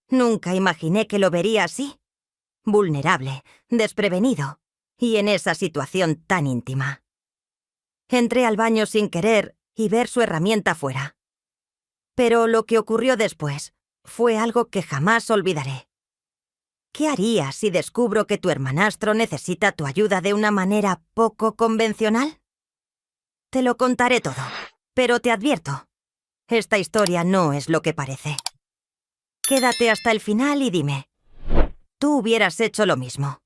Nunca imaginé que lo vería así. Vulnerable, desprevenido, y en esa situación tan íntima. Entré al baño sin querer y ver su herramienta fuera. Pero lo que ocurrió después fue algo que jamás olvidaré. ¿Qué harías si descubro que tu hermanastro necesita tu ayuda de una manera poco convencional? Te lo contaré todo, pero te advierto, esta historia no es lo que parece. Quédate hasta el final y dime, ¿tú hubieras hecho lo mismo?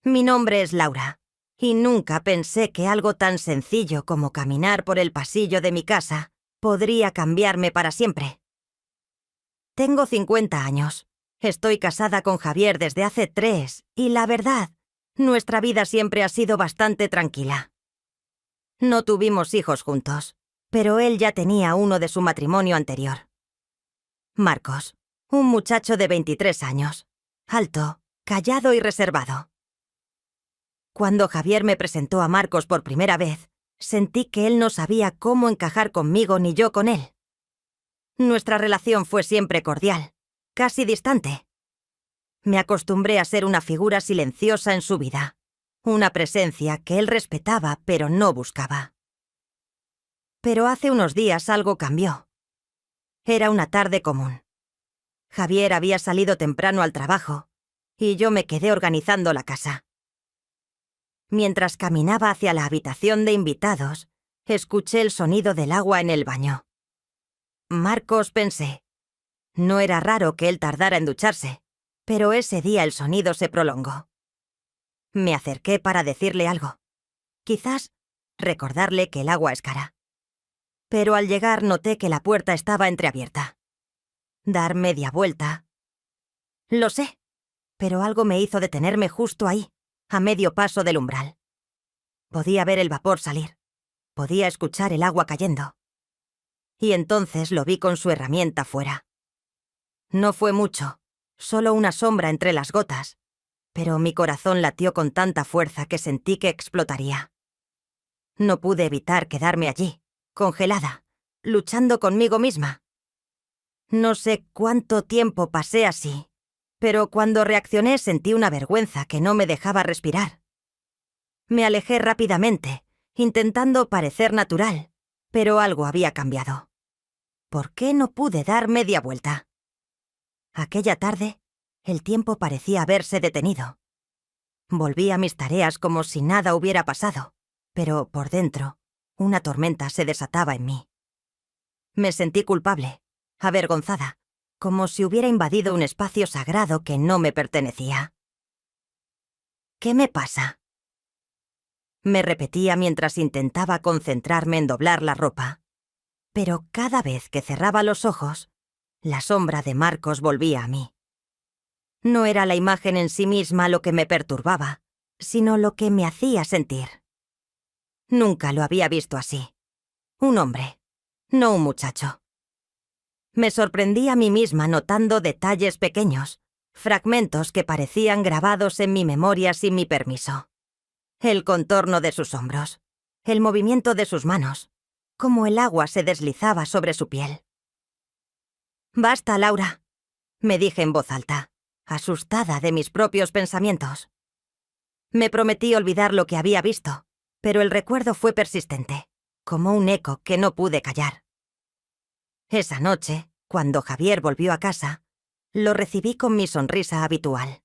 Mi nombre es Laura, y nunca pensé que algo tan sencillo como caminar por el pasillo de mi casa podría cambiarme para siempre. Tengo 50 años. Estoy casada con Javier desde hace 3, y la verdad, nuestra vida siempre ha sido bastante tranquila. No tuvimos hijos juntos, pero él ya tenía uno de su matrimonio anterior. Marcos, un muchacho de 23 años, alto, callado y reservado. Cuando Javier me presentó a Marcos por primera vez, sentí que él no sabía cómo encajar conmigo ni yo con él. Nuestra relación fue siempre cordial, casi distante. Me acostumbré a ser una figura silenciosa en su vida, una presencia que él respetaba pero no buscaba. Pero hace unos días algo cambió. Era una tarde común. Javier había salido temprano al trabajo y yo me quedé organizando la casa. Mientras caminaba hacia la habitación de invitados, escuché el sonido del agua en el baño. Marcos, pensé. No era raro que él tardara en ducharse, pero ese día el sonido se prolongó. Me acerqué para decirle algo. Quizás recordarle que el agua es cara. Pero al llegar noté que la puerta estaba entreabierta. Dar media vuelta. Lo sé, pero algo me hizo detenerme justo ahí, a medio paso del umbral. Podía ver el vapor salir. Podía escuchar el agua cayendo. Y entonces lo vi con su herramienta fuera. No fue mucho, solo una sombra entre las gotas, pero mi corazón latió con tanta fuerza que sentí que explotaría. No pude evitar quedarme allí, congelada, luchando conmigo misma. No sé cuánto tiempo pasé así, pero cuando reaccioné sentí una vergüenza que no me dejaba respirar. Me alejé rápidamente, intentando parecer natural, pero algo había cambiado. ¿Por qué no pude dar media vuelta? Aquella tarde, el tiempo parecía haberse detenido. Volví a mis tareas como si nada hubiera pasado, pero por dentro, una tormenta se desataba en mí. Me sentí culpable, avergonzada, como si hubiera invadido un espacio sagrado que no me pertenecía. ¿Qué me pasa?, me repetía mientras intentaba concentrarme en doblar la ropa. Pero cada vez que cerraba los ojos, la sombra de Marcos volvía a mí. No era la imagen en sí misma lo que me perturbaba, sino lo que me hacía sentir. Nunca lo había visto así. Un hombre, no un muchacho. Me sorprendí a mí misma notando detalles pequeños, fragmentos que parecían grabados en mi memoria sin mi permiso. El contorno de sus hombros, el movimiento de sus manos, cómo el agua se deslizaba sobre su piel. «Basta, Laura», me dije en voz alta, asustada de mis propios pensamientos. Me prometí olvidar lo que había visto, pero el recuerdo fue persistente, como un eco que no pude callar. Esa noche, cuando Javier volvió a casa, lo recibí con mi sonrisa habitual.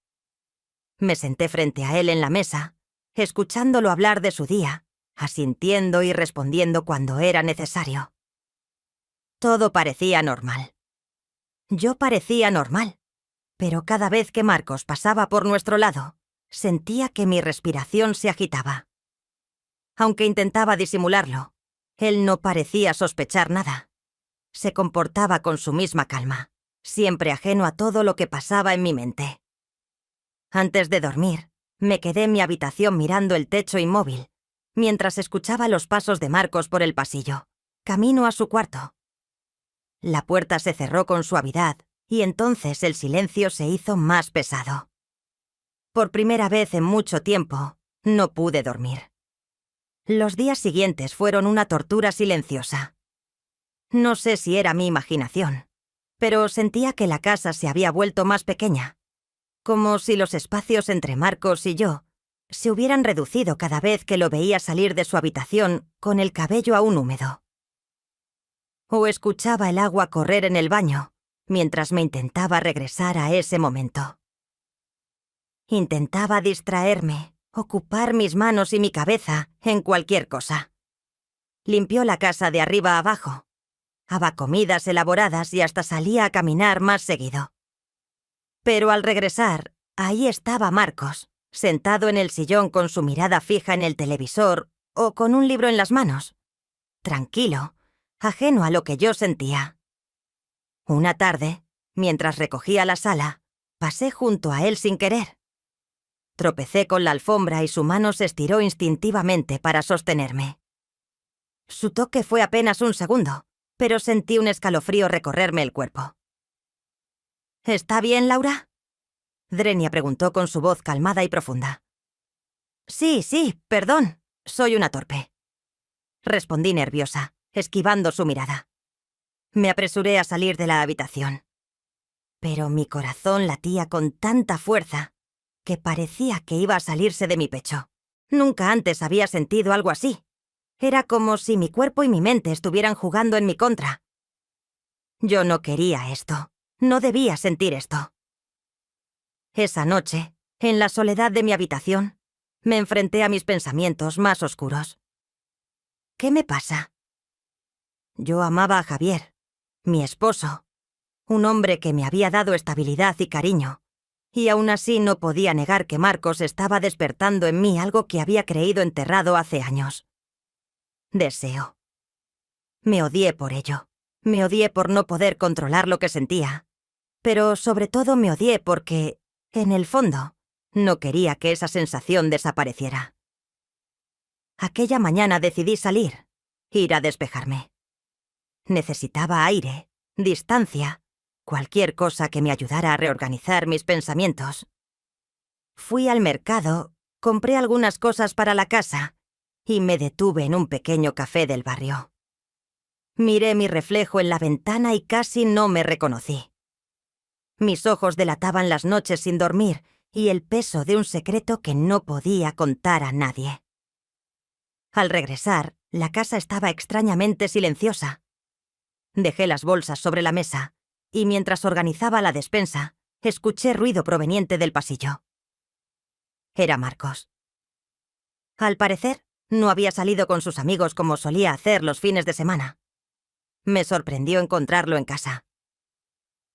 Me senté frente a él en la mesa, escuchándolo hablar de su día, asintiendo y respondiendo cuando era necesario. Todo parecía normal. Yo parecía normal, pero cada vez que Marcos pasaba por nuestro lado, sentía que mi respiración se agitaba. Aunque intentaba disimularlo, él no parecía sospechar nada. Se comportaba con su misma calma, siempre ajeno a todo lo que pasaba en mi mente. Antes de dormir, me quedé en mi habitación mirando el techo inmóvil, mientras escuchaba los pasos de Marcos por el pasillo, camino a su cuarto. La puerta se cerró con suavidad y entonces el silencio se hizo más pesado. Por primera vez en mucho tiempo, no pude dormir. Los días siguientes fueron una tortura silenciosa. No sé si era mi imaginación, pero sentía que la casa se había vuelto más pequeña, como si los espacios entre Marcos y yo se hubieran reducido cada vez que lo veía salir de su habitación con el cabello aún húmedo. O escuchaba el agua correr en el baño mientras me intentaba regresar a ese momento. Intentaba distraerme, ocupar mis manos y mi cabeza en cualquier cosa. Limpió la casa de arriba a abajo. Haba comidas elaboradas y hasta salía a caminar más seguido. Pero al regresar, ahí estaba Marcos, sentado en el sillón con su mirada fija en el televisor o con un libro en las manos. Tranquilo, ajeno a lo que yo sentía. Una tarde, mientras recogía la sala, pasé junto a él sin querer. Tropecé con la alfombra y su mano se estiró instintivamente para sostenerme. Su toque fue apenas un segundo, pero sentí un escalofrío recorrerme el cuerpo. ¿Está bien, Laura? Drenia preguntó con su voz calmada y profunda. Sí, perdón, soy una torpe. Respondí nerviosa, esquivando su mirada. Me apresuré a salir de la habitación. Pero mi corazón latía con tanta fuerza que parecía que iba a salirse de mi pecho. Nunca antes había sentido algo así. Era como si mi cuerpo y mi mente estuvieran jugando en mi contra. Yo no quería esto. No debía sentir esto. Esa noche, en la soledad de mi habitación, me enfrenté a mis pensamientos más oscuros. ¿Qué me pasa? Yo amaba a Javier, mi esposo, un hombre que me había dado estabilidad y cariño, y aún así no podía negar que Marcos estaba despertando en mí algo que había creído enterrado hace años. Deseo. Me odié por ello. Me odié por no poder controlar lo que sentía. Pero sobre todo me odié porque, en el fondo, no quería que esa sensación desapareciera. Aquella mañana decidí salir, ir a despejarme. Necesitaba aire, distancia, cualquier cosa que me ayudara a reorganizar mis pensamientos. Fui al mercado, compré algunas cosas para la casa y me detuve en un pequeño café del barrio. Miré mi reflejo en la ventana y casi no me reconocí. Mis ojos delataban las noches sin dormir y el peso de un secreto que no podía contar a nadie. Al regresar, la casa estaba extrañamente silenciosa. Dejé las bolsas sobre la mesa y mientras organizaba la despensa, escuché ruido proveniente del pasillo. Era Marcos. Al parecer, no había salido con sus amigos como solía hacer los fines de semana. Me sorprendió encontrarlo en casa.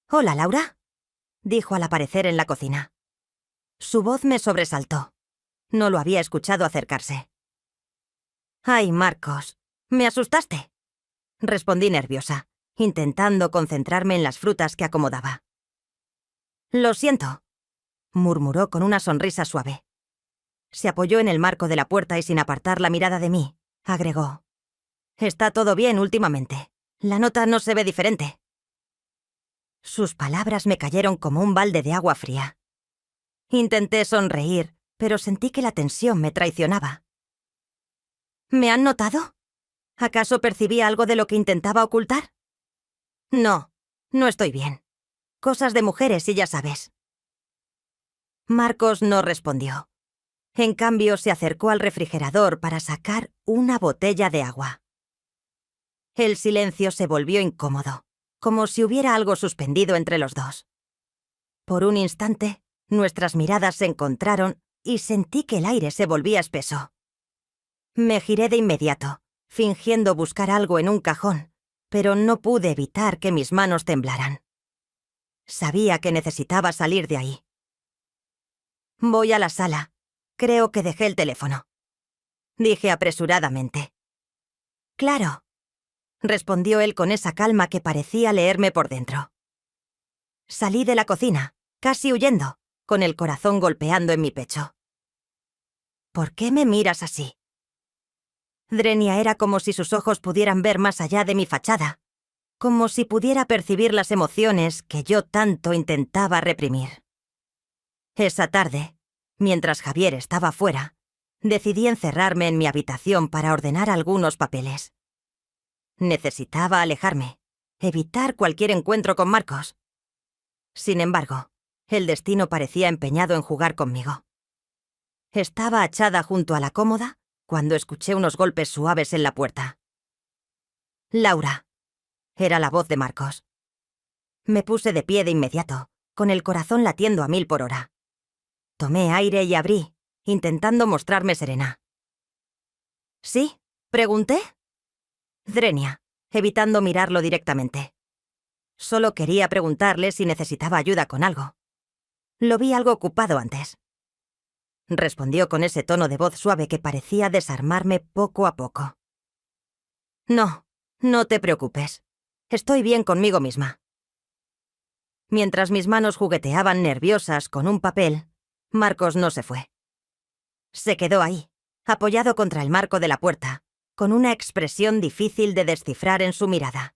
«Hola, Laura», dijo al aparecer en la cocina. Su voz me sobresaltó. No lo había escuchado acercarse. «Ay, Marcos, me asustaste», respondí nerviosa, intentando concentrarme en las frutas que acomodaba. «Lo siento», murmuró con una sonrisa suave. Se apoyó en el marco de la puerta y sin apartar la mirada de mí, agregó: «Está todo bien últimamente. La nota no se ve diferente». Sus palabras me cayeron como un balde de agua fría. Intenté sonreír, pero sentí que la tensión me traicionaba. ¿Me han notado? ¿Acaso percibía algo de lo que intentaba ocultar? No, no estoy bien. Cosas de mujeres y ya sabes. Marcos no respondió. En cambio, se acercó al refrigerador para sacar una botella de agua. El silencio se volvió incómodo, como si hubiera algo suspendido entre los dos. Por un instante, nuestras miradas se encontraron y sentí que el aire se volvía espeso. Me giré de inmediato, fingiendo buscar algo en un cajón, pero no pude evitar que mis manos temblaran. Sabía que necesitaba salir de ahí. «Voy a la sala. Creo que dejé el teléfono», dije apresuradamente. «Claro», respondió él con esa calma que parecía leerme por dentro. Salí de la cocina, casi huyendo, con el corazón golpeando en mi pecho. «¿Por qué me miras así?» Drenia era como si sus ojos pudieran ver más allá de mi fachada, como si pudiera percibir las emociones que yo tanto intentaba reprimir. Esa tarde, mientras Javier estaba fuera, decidí encerrarme en mi habitación para ordenar algunos papeles. Necesitaba alejarme, evitar cualquier encuentro con Marcos. Sin embargo, el destino parecía empeñado en jugar conmigo. Estaba echada junto a la cómoda cuando escuché unos golpes suaves en la puerta. «Laura», era la voz de Marcos. Me puse de pie de inmediato, con el corazón latiendo a 1000 por hora. Tomé aire y abrí, intentando mostrarme serena. «¿Sí?», pregunté. Drenia, evitando mirarlo directamente. Solo quería preguntarle si necesitaba ayuda con algo. Lo vi algo ocupado antes. Respondió con ese tono de voz suave que parecía desarmarme poco a poco. «No, no te preocupes. Estoy bien conmigo misma». Mientras mis manos jugueteaban nerviosas con un papel, Marcos no se fue. Se quedó ahí, apoyado contra el marco de la puerta, con una expresión difícil de descifrar en su mirada.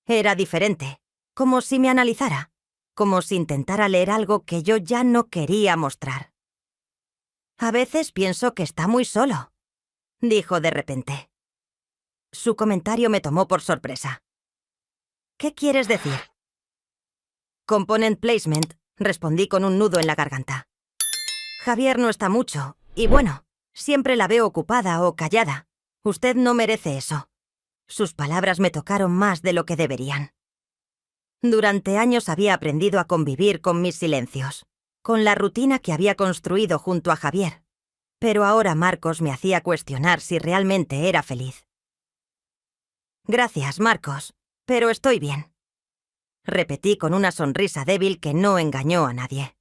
Era diferente, como si me analizara, como si intentara leer algo que yo ya no quería mostrar. «A veces pienso que está muy solo», dijo de repente. Su comentario me tomó por sorpresa. «¿Qué quieres decir?» «Component placement», respondí con un nudo en la garganta. «Javier no está mucho, y bueno, siempre la veo ocupada o callada. Usted no merece eso». Sus palabras me tocaron más de lo que deberían. Durante años había aprendido a convivir con mis silencios, con la rutina que había construido junto a Javier. Pero ahora Marcos me hacía cuestionar si realmente era feliz. «Gracias, Marcos, pero estoy bien», repetí con una sonrisa débil que no engañó a nadie.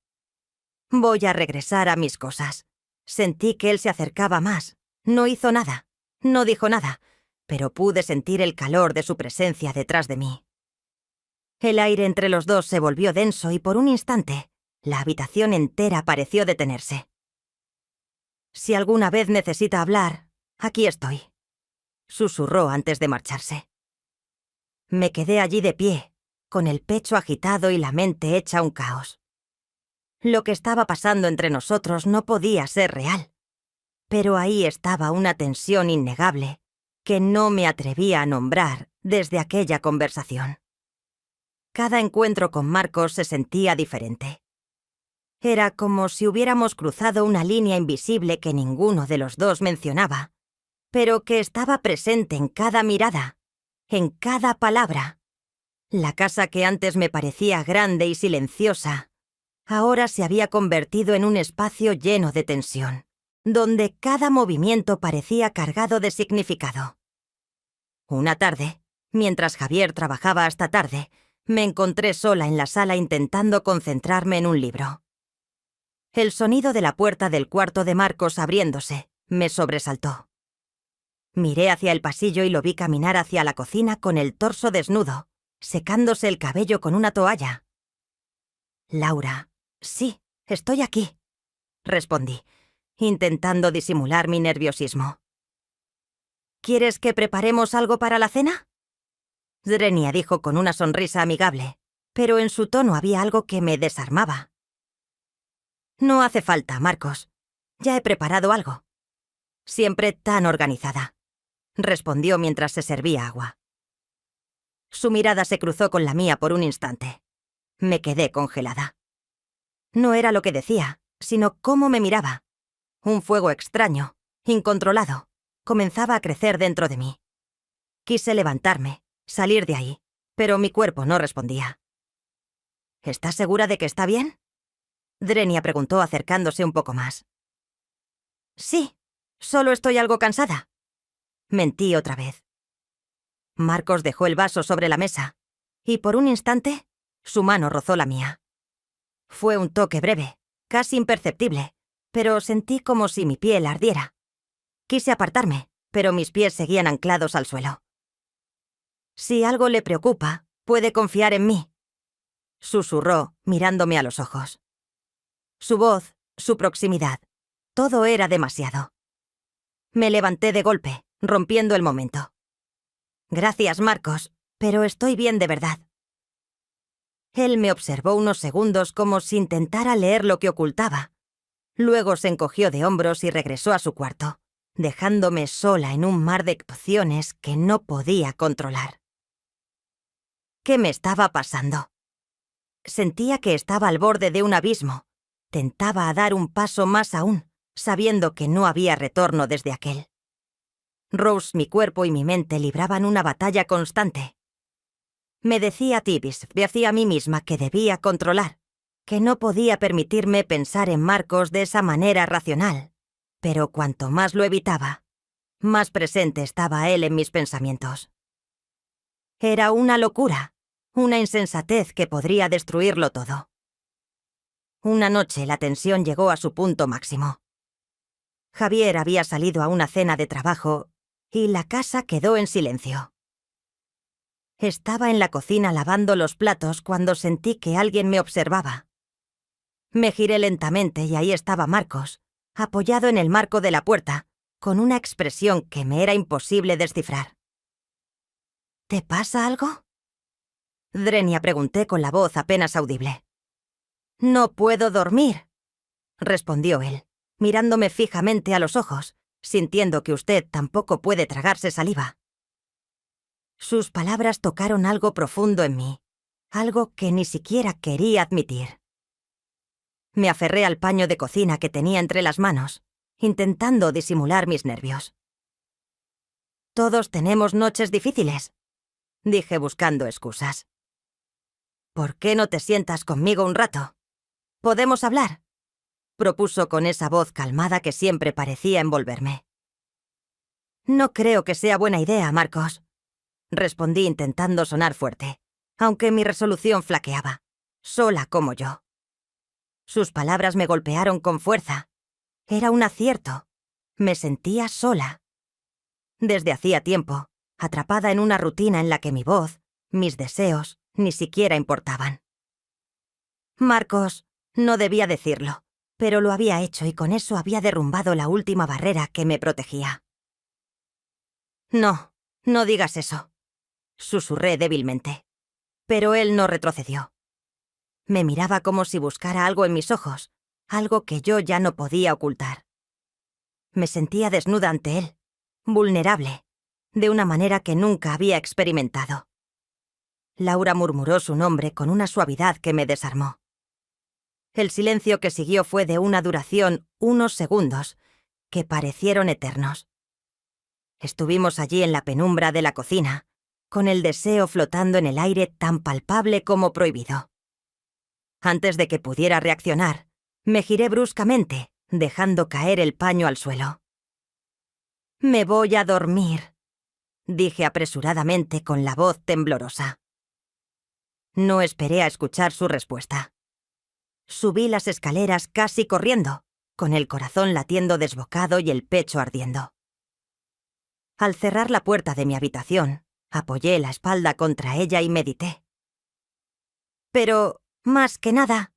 «Voy a regresar a mis cosas». Sentí que él se acercaba más. No hizo nada, no dijo nada, pero pude sentir el calor de su presencia detrás de mí. El aire entre los dos se volvió denso y por un instante, la habitación entera pareció detenerse. «Si alguna vez necesita hablar, aquí estoy», susurró antes de marcharse. Me quedé allí de pie, con el pecho agitado y la mente hecha un caos. Lo que estaba pasando entre nosotros no podía ser real, pero ahí estaba una tensión innegable que no me atrevía a nombrar desde aquella conversación. Cada encuentro con Marcos se sentía diferente. Era como si hubiéramos cruzado una línea invisible que ninguno de los dos mencionaba, pero que estaba presente en cada mirada, en cada palabra. La casa que antes me parecía grande y silenciosa, ahora se había convertido en un espacio lleno de tensión, donde cada movimiento parecía cargado de significado. Una tarde, mientras Javier trabajaba hasta tarde, me encontré sola en la sala intentando concentrarme en un libro. El sonido de la puerta del cuarto de Marcos abriéndose me sobresaltó. Miré hacia el pasillo y lo vi caminar hacia la cocina con el torso desnudo, secándose el cabello con una toalla. «Laura, sí, estoy aquí», respondí, intentando disimular mi nerviosismo. «¿Quieres que preparemos algo para la cena?», Drenia dijo con una sonrisa amigable, pero en su tono había algo que me desarmaba. «No hace falta, Marcos. Ya he preparado algo. Siempre tan organizada», respondió mientras se servía agua. Su mirada se cruzó con la mía por un instante. Me quedé congelada. No era lo que decía, sino cómo me miraba. Un fuego extraño, incontrolado, comenzaba a crecer dentro de mí. Quise levantarme, salir de ahí, pero mi cuerpo no respondía. «¿Estás segura de que está bien?», Drenia preguntó acercándose un poco más. «Sí, solo estoy algo cansada», mentí otra vez. Marcos dejó el vaso sobre la mesa, y por un instante, su mano rozó la mía. Fue un toque breve, casi imperceptible, pero sentí como si mi piel ardiera. Quise apartarme, pero mis pies seguían anclados al suelo. «Si algo le preocupa, puede confiar en mí», susurró, mirándome a los ojos. Su voz, su proximidad, todo era demasiado. Me levanté de golpe, rompiendo el momento. «Gracias, Marcos, pero estoy bien de verdad». Él me observó unos segundos como si intentara leer lo que ocultaba. Luego se encogió de hombros y regresó a su cuarto, dejándome sola en un mar de opciones que no podía controlar. ¿Qué me estaba pasando? Sentía que estaba al borde de un abismo. Tentaba a dar un paso más aún, sabiendo que no había retorno desde aquel. Rose, mi cuerpo y mi mente libraban una batalla constante. Me decía a mí misma que debía controlar, que no podía permitirme pensar en Marcos de esa manera racional. Pero cuanto más lo evitaba, más presente estaba él en mis pensamientos. Era una locura, una insensatez que podría destruirlo todo. Una noche la tensión llegó a su punto máximo. Javier había salido a una cena de trabajo y la casa quedó en silencio. Estaba en la cocina lavando los platos cuando sentí que alguien me observaba. Me giré lentamente y ahí estaba Marcos, apoyado en el marco de la puerta, con una expresión que me era imposible descifrar. ¿Te pasa algo? Drenia, pregunté con la voz apenas audible. No puedo dormir, respondió él, mirándome fijamente a los ojos, sintiendo que usted tampoco puede tragarse saliva. Sus palabras tocaron algo profundo en mí, algo que ni siquiera quería admitir. Me aferré al paño de cocina que tenía entre las manos, intentando disimular mis nervios. Todos tenemos noches difíciles, dije buscando excusas. ¿Por qué no te sientas conmigo un rato? ¿Podemos hablar?, propuso con esa voz calmada que siempre parecía envolverme. No creo que sea buena idea, Marcos, respondí intentando sonar fuerte, aunque mi resolución flaqueaba, sola como yo. Sus palabras me golpearon con fuerza. Era un acierto. Me sentía sola. Desde hacía tiempo, atrapada en una rutina en la que mi voz, mis deseos, ni siquiera importaban. Marcos, no debía decirlo, pero lo había hecho y con eso había derrumbado la última barrera que me protegía. No, no digas eso, susurré débilmente. Pero él no retrocedió. Me miraba como si buscara algo en mis ojos, algo que yo ya no podía ocultar. Me sentía desnuda ante él, vulnerable, de una manera que nunca había experimentado. Laura murmuró su nombre con una suavidad que me desarmó. El silencio que siguió fue de una duración, unos segundos, que parecieron eternos. Estuvimos allí en la penumbra de la cocina, con el deseo flotando en el aire tan palpable como prohibido. Antes de que pudiera reaccionar, me giré bruscamente, dejando caer el paño al suelo. «Me voy a dormir», dije apresuradamente con la voz temblorosa. No esperé a escuchar su respuesta. Subí las escaleras casi corriendo, con el corazón latiendo desbocado y el pecho ardiendo. Al cerrar la puerta de mi habitación, apoyé la espalda contra ella y medité. Pero, más que nada,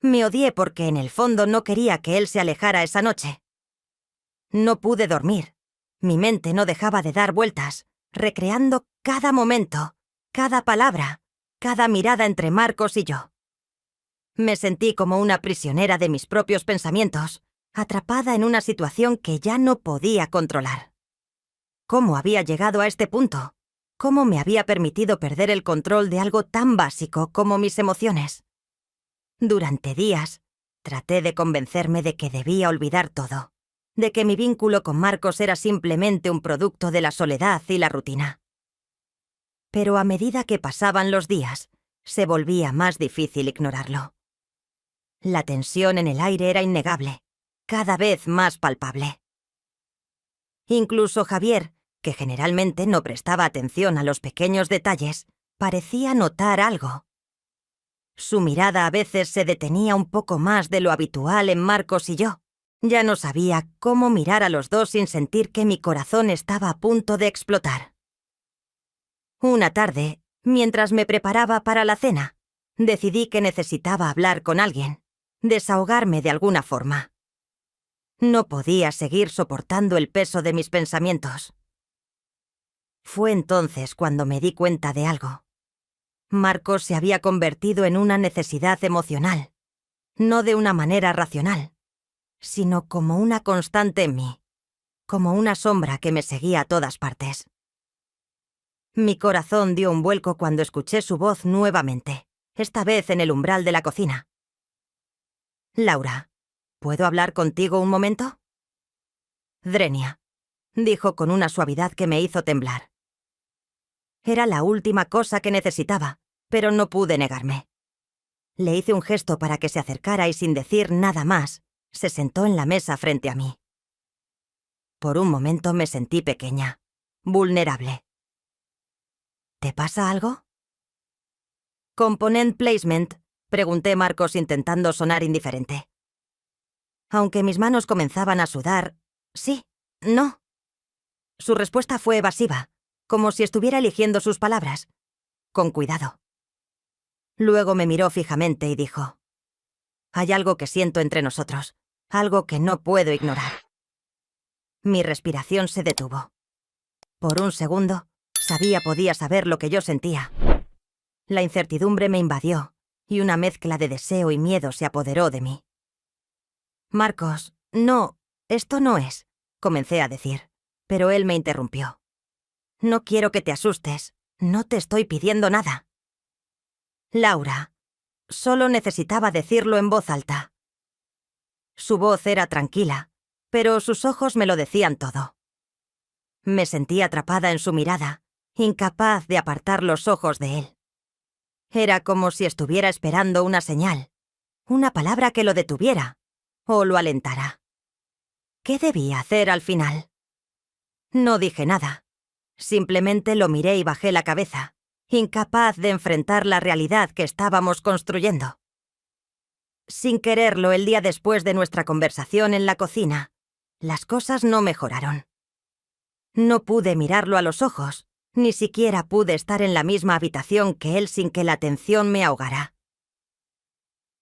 me odié porque en el fondo no quería que él se alejara esa noche. No pude dormir. Mi mente no dejaba de dar vueltas, recreando cada momento, cada palabra, cada mirada entre Marcos y yo. Me sentí como una prisionera de mis propios pensamientos, atrapada en una situación que ya no podía controlar. ¿Cómo había llegado a este punto? ¿Cómo me había permitido perder el control de algo tan básico como mis emociones? Durante días, traté de convencerme de que debía olvidar todo, de que mi vínculo con Marcos era simplemente un producto de la soledad y la rutina. Pero a medida que pasaban los días, se volvía más difícil ignorarlo. La tensión en el aire era innegable, cada vez más palpable. Incluso Javier, que generalmente no prestaba atención a los pequeños detalles, parecía notar algo. Su mirada a veces se detenía un poco más de lo habitual en Marcos y yo. Ya no sabía cómo mirar a los dos sin sentir que mi corazón estaba a punto de explotar. Una tarde, mientras me preparaba para la cena, decidí que necesitaba hablar con alguien, desahogarme de alguna forma. No podía seguir soportando el peso de mis pensamientos. Fue entonces cuando me di cuenta de algo. Marcos se había convertido en una necesidad emocional, no de una manera racional, sino como una constante en mí, como una sombra que me seguía a todas partes. Mi corazón dio un vuelco cuando escuché su voz nuevamente, esta vez en el umbral de la cocina. «Laura, ¿puedo hablar contigo un momento?» «Drenia», dijo con una suavidad que me hizo temblar. Era la última cosa que necesitaba, pero no pude negarme. Le hice un gesto para que se acercara y sin decir nada más, se sentó en la mesa frente a mí. Por un momento me sentí pequeña, vulnerable. ¿Te pasa algo? «Component placement», pregunté Marcos intentando sonar indiferente. Aunque mis manos comenzaban a sudar, sí, no. Su respuesta fue evasiva, como si estuviera eligiendo sus palabras, con cuidado. Luego me miró fijamente y dijo: «Hay algo que siento entre nosotros, algo que no puedo ignorar». Mi respiración se detuvo. Por un segundo, podía saber lo que yo sentía. La incertidumbre me invadió, y una mezcla de deseo y miedo se apoderó de mí. «Marcos, no, esto no es», comencé a decir, pero él me interrumpió. «No quiero que te asustes, no te estoy pidiendo nada». «Laura», solo necesitaba decirlo en voz alta. Su voz era tranquila, pero sus ojos me lo decían todo. Me sentí atrapada en su mirada, incapaz de apartar los ojos de él. Era como si estuviera esperando una señal, una palabra que lo detuviera o lo alentara. ¿Qué debía hacer al final? No dije nada. Simplemente lo miré y bajé la cabeza, incapaz de enfrentar la realidad que estábamos construyendo. Sin quererlo, el día después de nuestra conversación en la cocina, las cosas no mejoraron. No pude mirarlo a los ojos, ni siquiera pude estar en la misma habitación que él sin que la tensión me ahogara.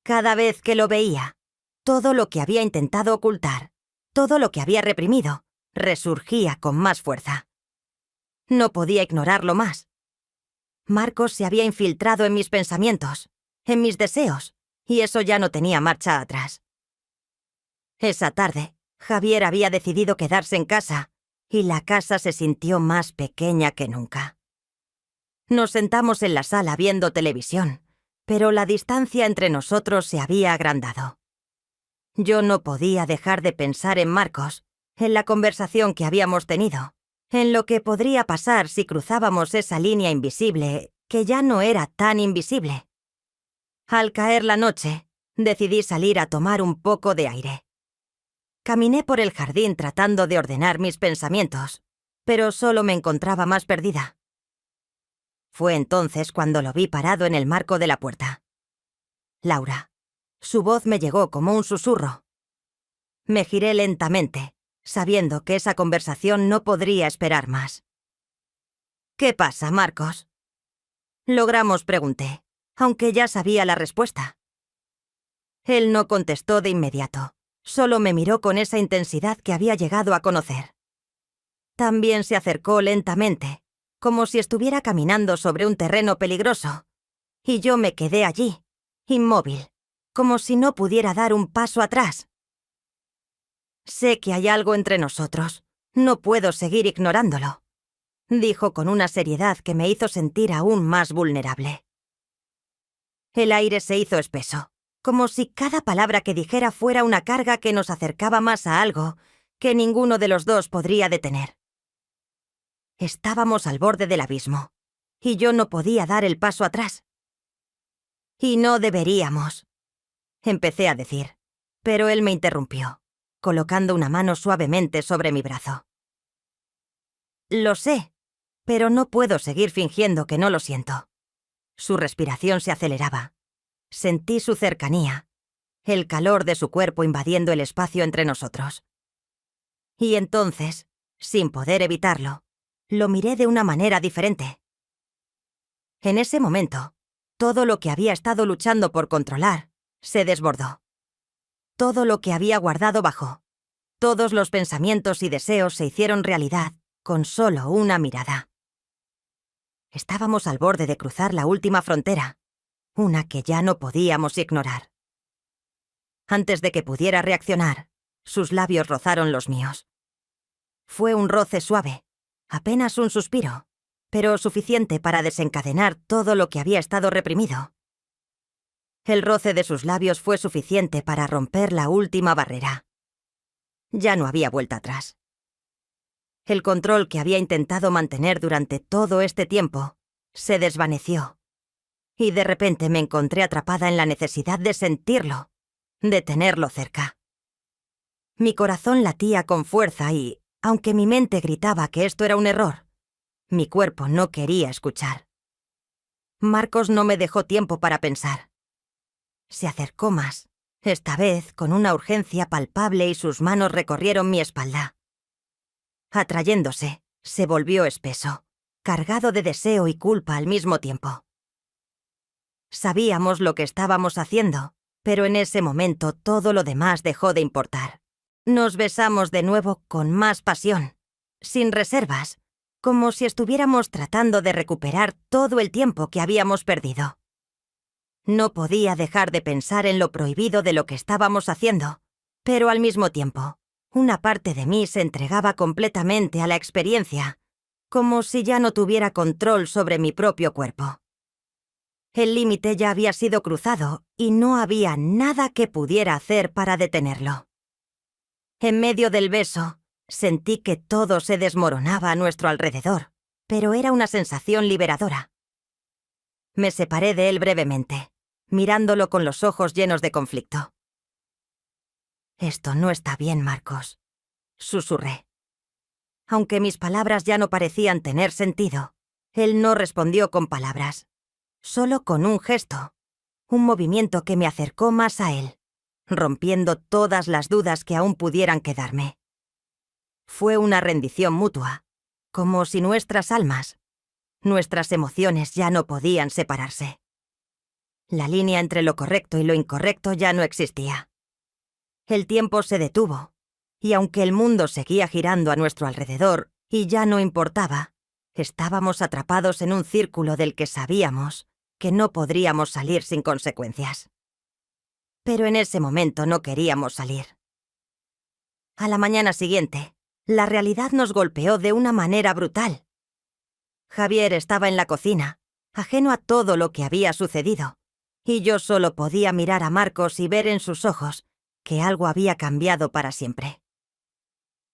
Cada vez que lo veía, todo lo que había intentado ocultar, todo lo que había reprimido, resurgía con más fuerza. No podía ignorarlo más. Marcos se había infiltrado en mis pensamientos, en mis deseos, y eso ya no tenía marcha atrás. Esa tarde, Javier había decidido quedarse en casa, y la casa se sintió más pequeña que nunca. Nos sentamos en la sala viendo televisión, pero la distancia entre nosotros se había agrandado. Yo no podía dejar de pensar en Marcos, en la conversación que habíamos tenido, en lo que podría pasar si cruzábamos esa línea invisible, que ya no era tan invisible. Al caer la noche, decidí salir a tomar un poco de aire. Caminé por el jardín tratando de ordenar mis pensamientos, pero solo me encontraba más perdida. Fue entonces cuando lo vi parado en el marco de la puerta. «Laura». Su voz me llegó como un susurro. Me giré lentamente, sabiendo que esa conversación no podría esperar más. «¿Qué pasa, Marcos?». «Logramos», pregunté, aunque ya sabía la respuesta. Él no contestó de inmediato. Solo me miró con esa intensidad que había llegado a conocer. También se acercó lentamente, como si estuviera caminando sobre un terreno peligroso, y yo me quedé allí, inmóvil, como si no pudiera dar un paso atrás. «Sé que hay algo entre nosotros. No puedo seguir ignorándolo», dijo con una seriedad que me hizo sentir aún más vulnerable. El aire se hizo espeso, como si cada palabra que dijera fuera una carga que nos acercaba más a algo que ninguno de los dos podría detener. Estábamos al borde del abismo, y yo no podía dar el paso atrás. «Y no deberíamos», empecé a decir, pero él me interrumpió, colocando una mano suavemente sobre mi brazo. «Lo sé, pero no puedo seguir fingiendo que no lo siento». Su respiración se aceleraba. Sentí su cercanía, el calor de su cuerpo invadiendo el espacio entre nosotros. Y entonces, sin poder evitarlo, lo miré de una manera diferente. En ese momento, todo lo que había estado luchando por controlar se desbordó. Todo lo que había guardado bajó. Todos los pensamientos y deseos se hicieron realidad con solo una mirada. Estábamos al borde de cruzar la última frontera, una que ya no podíamos ignorar. Antes de que pudiera reaccionar, sus labios rozaron los míos. Fue un roce suave, apenas un suspiro, pero suficiente para desencadenar todo lo que había estado reprimido. El roce de sus labios fue suficiente para romper la última barrera. Ya no había vuelta atrás. El control que había intentado mantener durante todo este tiempo se desvaneció, y de repente me encontré atrapada en la necesidad de sentirlo, de tenerlo cerca. Mi corazón latía con fuerza y, aunque mi mente gritaba que esto era un error, mi cuerpo no quería escuchar. Marcos no me dejó tiempo para pensar. Se acercó más, esta vez con una urgencia palpable, y sus manos recorrieron mi espalda. Atrayéndose, se volvió espeso, cargado de deseo y culpa al mismo tiempo. Sabíamos lo que estábamos haciendo, pero en ese momento todo lo demás dejó de importar. Nos besamos de nuevo con más pasión, sin reservas, como si estuviéramos tratando de recuperar todo el tiempo que habíamos perdido. No podía dejar de pensar en lo prohibido de lo que estábamos haciendo, pero al mismo tiempo, una parte de mí se entregaba completamente a la experiencia, como si ya no tuviera control sobre mi propio cuerpo. El límite ya había sido cruzado y no había nada que pudiera hacer para detenerlo. En medio del beso, sentí que todo se desmoronaba a nuestro alrededor, pero era una sensación liberadora. Me separé de él brevemente, mirándolo con los ojos llenos de conflicto. «Esto no está bien, Marcos», susurré. Aunque mis palabras ya no parecían tener sentido, él no respondió con palabras, solo con un gesto, un movimiento que me acercó más a él, rompiendo todas las dudas que aún pudieran quedarme. Fue una rendición mutua, como si nuestras almas, nuestras emociones ya no podían separarse. La línea entre lo correcto y lo incorrecto ya no existía. El tiempo se detuvo, y aunque el mundo seguía girando a nuestro alrededor y ya no importaba, estábamos atrapados en un círculo del que sabíamos que no podríamos salir sin consecuencias. Pero en ese momento no queríamos salir. A la mañana siguiente, la realidad nos golpeó de una manera brutal. Javier estaba en la cocina, ajeno a todo lo que había sucedido, y yo solo podía mirar a Marcos y ver en sus ojos que algo había cambiado para siempre.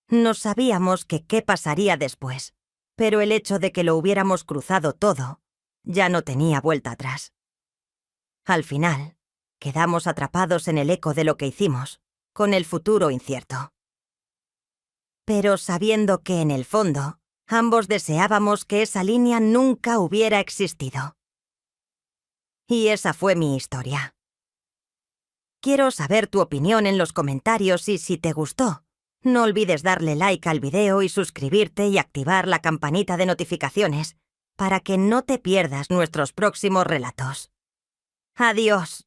No sabíamos qué pasaría después, pero el hecho de que lo hubiéramos cruzado todo ya no tenía vuelta atrás. Al final, quedamos atrapados en el eco de lo que hicimos, con el futuro incierto. Pero sabiendo que en el fondo, ambos deseábamos que esa línea nunca hubiera existido. Y esa fue mi historia. Quiero saber tu opinión en los comentarios y si te gustó, no olvides darle like al video y suscribirte y activar la campanita de notificaciones para que no te pierdas nuestros próximos relatos. ¡Adiós!